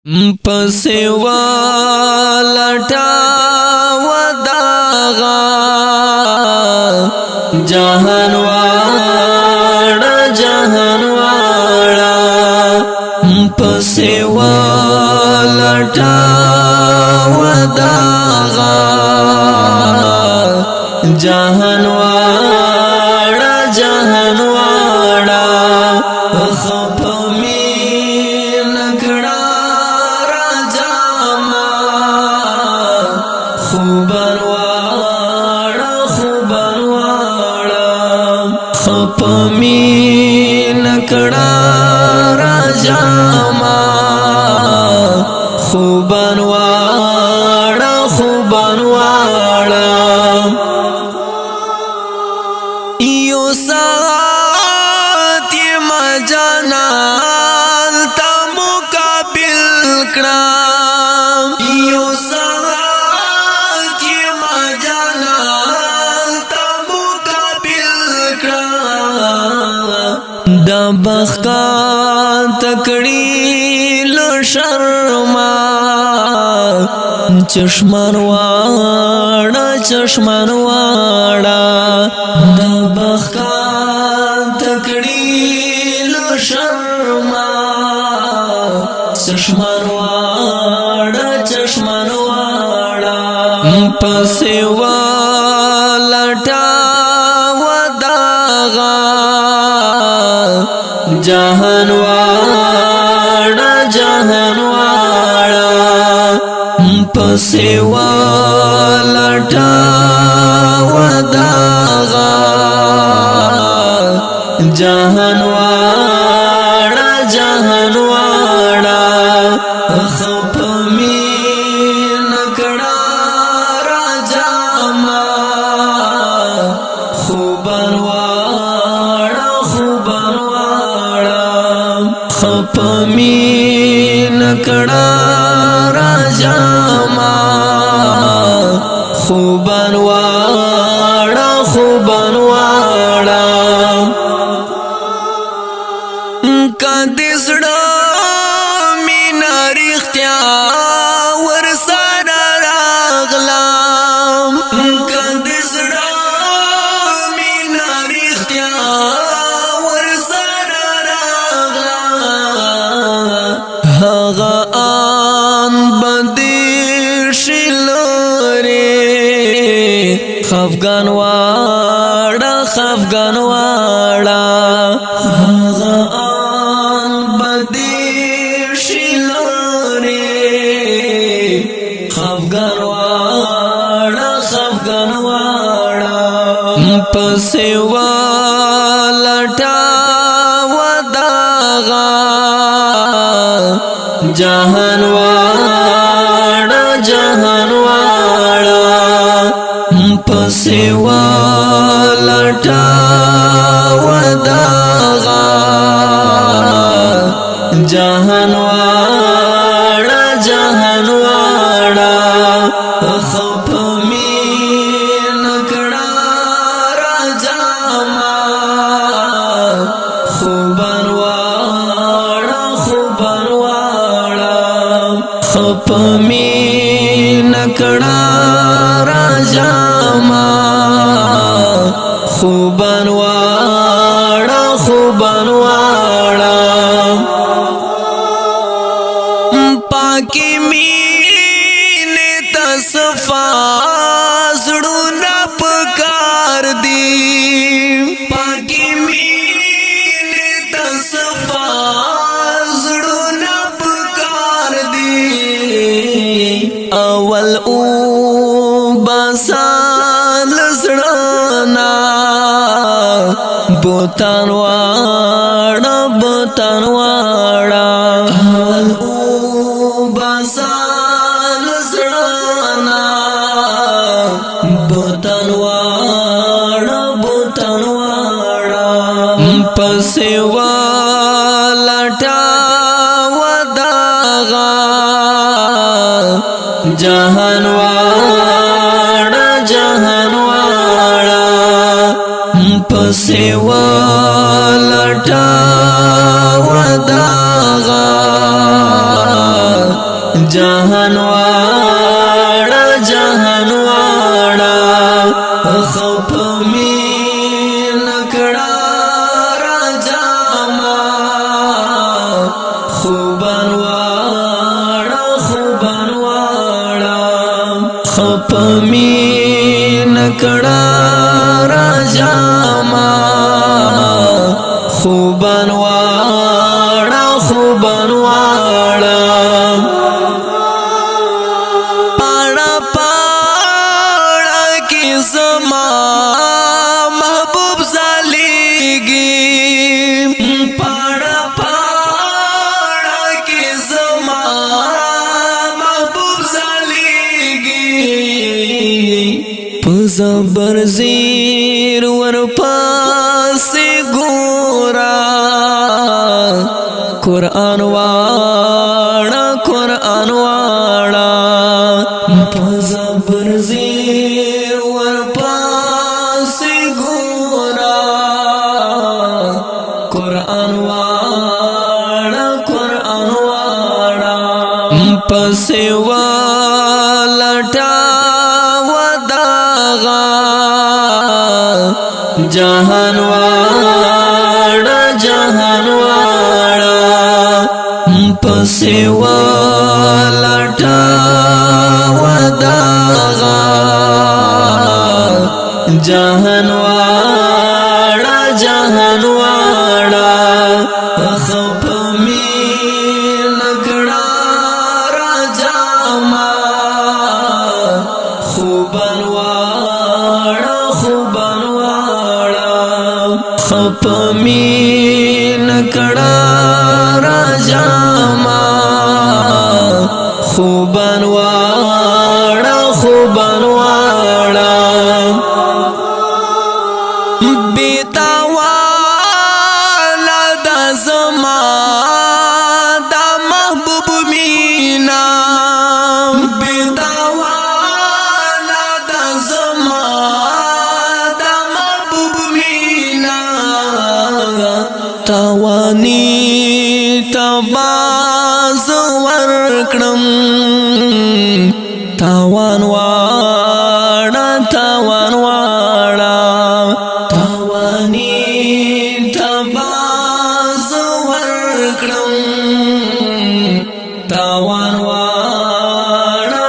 پسوا لټا وداغا جهان واړه پسوا لټا وداغا جهان واړه خپمی نکړه خوبان واړه خپمی نکړه راجا ما خوبان واړه یو سات ما جانان تا مقابل کړه یو دا بخکا تکڑی لشرما چشمان واڑا دا بخکا تکڑی لشرما چشمان واڑا پسوا لٹا وداغا جهان واړه پسوا لټا وداغا جهان واړه خپمی نکړه راجا ما خوبان خپمی نکړه راجا ما خوبان واړه کدی زړه مینا رښتیا ور سره راغلم کدی زړه مینا رښتیا ور سره راغلم هغه ان باندې شلوري خفغان واړه هغه ان باندې شلوري خفغان واړه پسوا لټا وداغا جهان واړه پسوا لټا وداغا جهان واړه خپمی نکړه راجا ما خوبان واړه خپمی نکړه راجا ما خوبان واړه پاکی مینه تصفا زړونه پکار دی پاکی مینه تصفا زړونه پکار دی اول او باسال زړنا بوتان واړه اول او باسال زړنا بوتان واړه پسوا لټا وداغا جهان واړه پسوا لټا وداغا جهان واړه جهان واړه خپ می نکړه راجا ما خوبان واړه خپ می نکړه راجا ما خوبان واړه پاړه پاړه کی زما محبوب زلیږي پاړه پاړه کی زما محبوب زلیږي زبر زیر ور پاسې ګورا قرآن واړه زبر زیر ور پاسې ګورا قرآن واړه پسې والټا جهان واړه پسې ولټا وداغا جهان واړه خپ می نکړه راجا ما خوبان واړه خپ می نکړه راجا ما خوبان واړه بیتا والا د زما د محبوب مینا بیتا والا د زما د محبوب مینا توانی تباز ورکړم تاوان واړه توانی تباز ورکړم تاوان واړه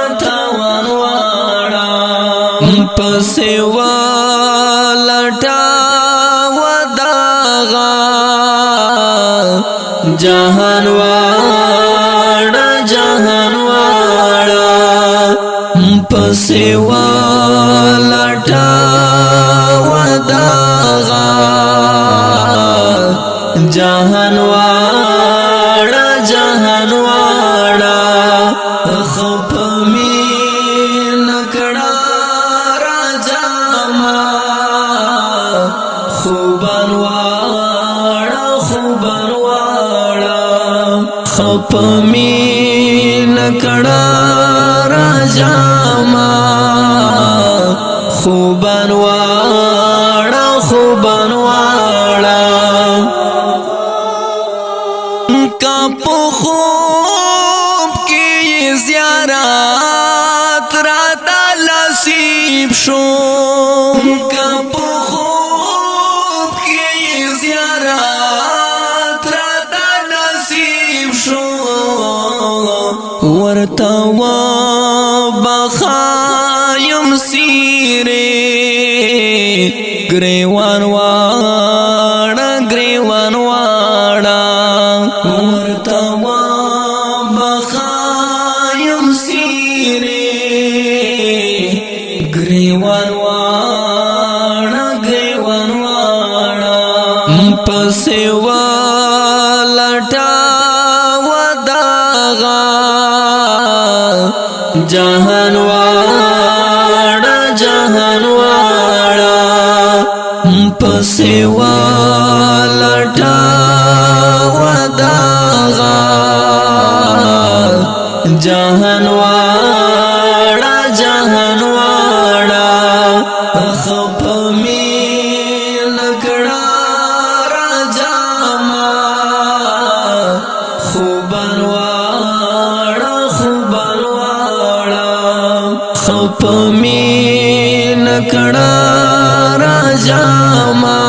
پسې ولټا وداغا جهان واړه پسې ولټا وداغا جهان واړه خپ می نکړه راجا ما خوبان واړه خپ می نکړه راجا ما خوبان واړه کا په خوب کې زیارت را د نصیب شو کا په خوب کې زیارت را د نصیب شو ورته بخایم سیره گریوان واړه ورته بخایم سیره گریوان واړه پسې ولټا وداغا جهان واړه پسې ولټا وداغا جهان واړه خپ می نکړه راجا ما خوبان واړه خپ می نکړه راجا ما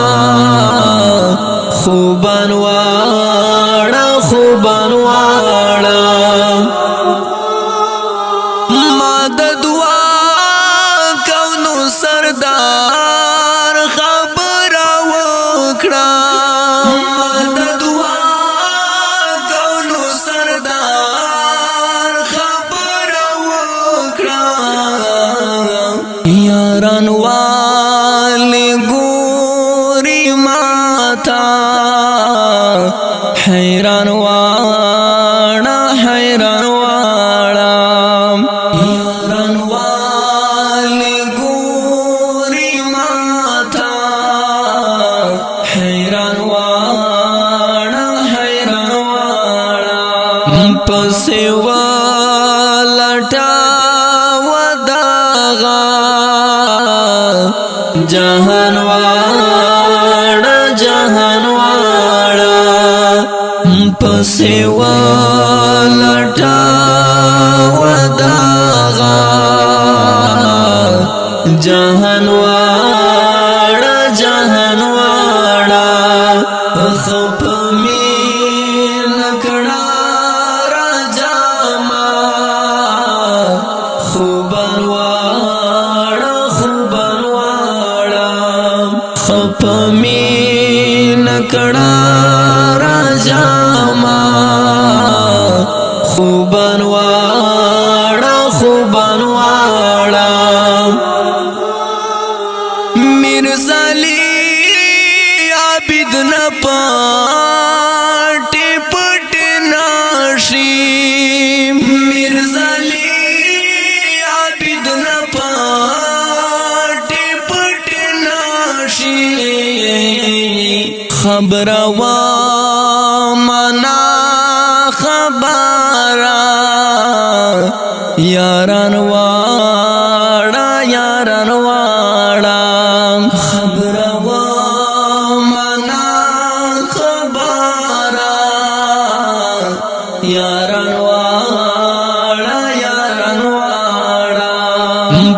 خوبان واړه خوبان واړه ما د دعا کونو سردار خبر وکړه ما د دعا کونو سردار خبر وکړه یاران والی ګوري ماتا حیران واړه حیران واړه یاران والی ګوري ماتا حیران واړه حیران واړه پسې ولټا وداغا جهان واړه جهان واړه پسې ولټا وداغا جهان واړه جهان واړه خپ می نکړه راجا ما خوبان واړه خوبان واړه خپ می نکړه راجا ما خوبان واړه خوبان واړه میرزالی عابد نه پټ پټ ناشي میرزالی عابد نه پټ پټ ناشي خبر وا منا خبره یاران واړه یاران واړه خبر وا منا خبره یاران واړه یاران واړه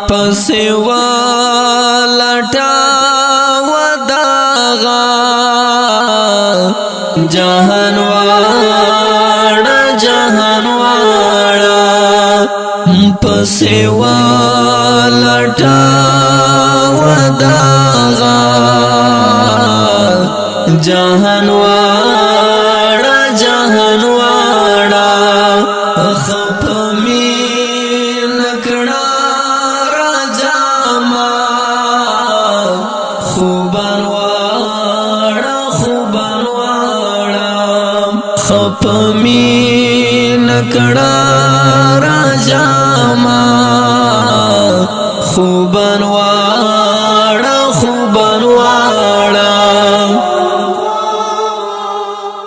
پسې ولټا وداغا جهان واړه جهان واړه پسې ولټا وداغا جهان واړه جهان واړه خپ می نکړه راجا ما خوبان واړه خوبان واړه خپ می نکړه راجا ما خوبان واړه